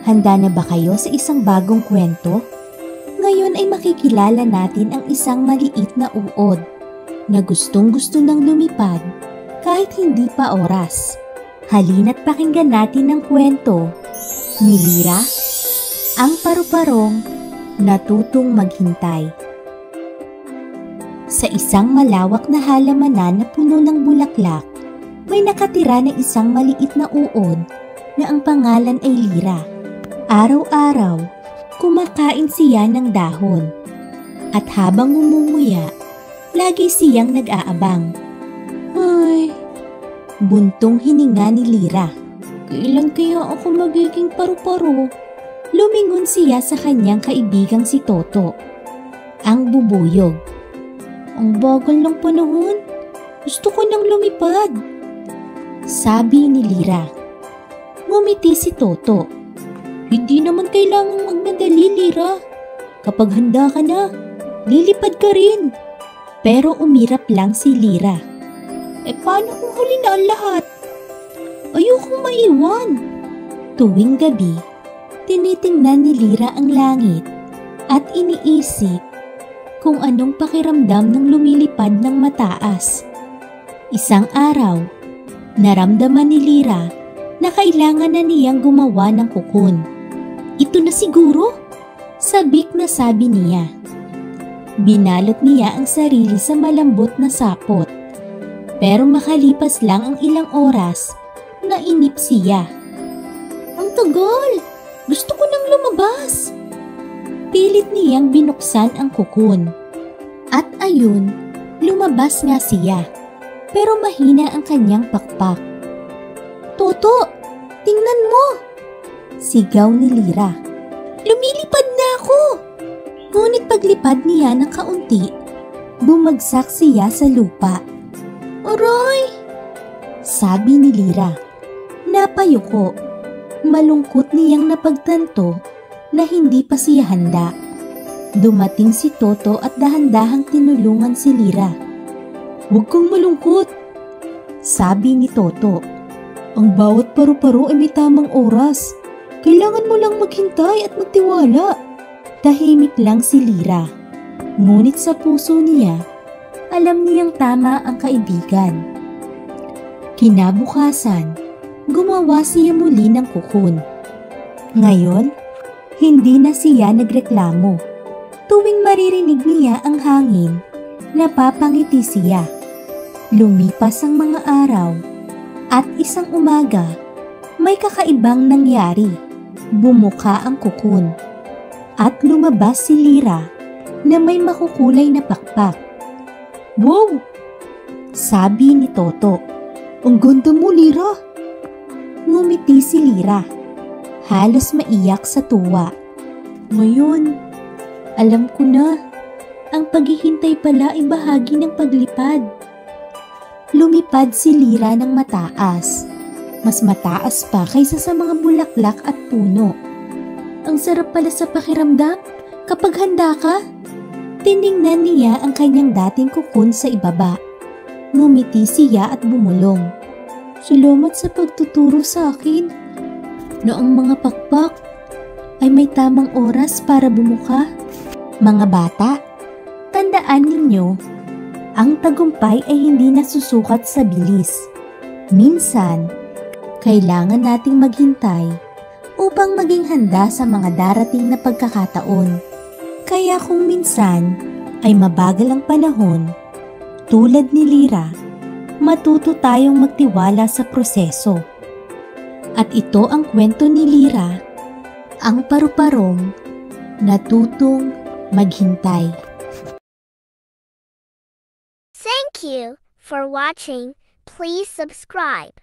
Handa na ba kayo sa isang bagong kwento? Ngayon ay makikilala natin ang isang maliit na uod na gustong-gusto nang lumipad kahit hindi pa oras. Halina't pakinggan natin ang kwento ni Lyra, ang paru-parong natutong maghintay. Sa isang malawak na halamanan na puno ng bulaklak, may nakatira na isang maliit na uod na ang pangalan ay Lyra. Araw-araw, kumakain siya ng dahon. At habang ngumunguya, lagi siyang nag-aabang. Ay, buntong hininga ni Lyra. Kailan kaya ako magiging paru-paro? Lumingon siya sa kanyang kaibigang si Toto, ang bubuyog. Ang bagal ng panahon. Gusto ko nang lumipad, sabi ni Lyra. Ngumiti si Toto. Hindi naman kailangang magmadali, Lyra. Kapag handa ka na, lilipad ka rin. Pero umirap lang si Lyra. Paano kung huli na ang lahat? Ayokong maiwan. Tuwing gabi, tinitingnan ni Lyra ang langit at iniisip kung anong pakiramdam ng lumilipad ng mataas. Isang araw, naramdaman ni Lyra na kailangan na niyang gumawa ng kukun. Ito na siguro, sabik na sabi niya. Binalot niya ang sarili sa malambot na sapot. Pero makalipas lang ang ilang oras, nainip siya. Ang tagal! Gusto ko nang lumabas! Pilit niyang binuksan ang kukun. At ayun, lumabas nga siya. Pero mahina ang kanyang pakpak. Toto, tingnan mo! Sigaw ni Lyra. Lumilipad na ako! Ngunit paglipad niya ng kaunti, bumagsak siya sa lupa. Aray! Sabi ni Lyra. Napayuko. Malungkot niyang napagtanto na hindi pa siya handa. Dumating si Toto at dahan-dahang tinulungan si Lyra. Huwag kang malungkot, sabi ni Toto. Ang bawat paru-paro ay may tamang oras. Kailangan mo lang maghintay at magtiwala. Tahimik lang si Lyra. Ngunit sa puso niya, alam niyang tama ang kaibigan. Kinabukasan, gumawa siya muli ng kukun. Ngayon, hindi na siya nagreklamo. Tuwing maririnig niya ang hangin, napapangiti siya. Lumipas ang mga araw at isang umaga, may kakaibang nangyari. Bumuka ang kukun at lumabas si Lyra na may makukulay na pakpak. Wow! Sabi ni Toto. Ang ganda mo, Lyra! Ngumiti si Lyra. Halos maiyak sa tuwa. Ngayon, alam ko na, ang paghihintay pala ay bahagi ng paglipad. Lumipad si Lyra ng mataas. Mas mataas pa kaysa sa mga bulaklak at puno. Ang sarap pala sa pakiramdam kapag handa ka. Tiningnan niya ang kanyang dating kukun sa ibaba. Ngumiti siya at bumulong. Salamat sa pagtuturo sa akin na ang mga pakpak ay may tamang oras para bumuka. Mga bata, tandaan ninyo, ang tagumpay ay hindi nasusukat sa bilis. Minsan, kailangan nating maghintay upang maging handa sa mga darating na pagkakataon. Kaya kung minsan ay mabagal ang panahon, tulad ni Lyra, matuto tayong magtiwala sa proseso. At ito ang kwento ni Lyra, ang paru-parong natutong maghintay. Thank you for watching. Please subscribe.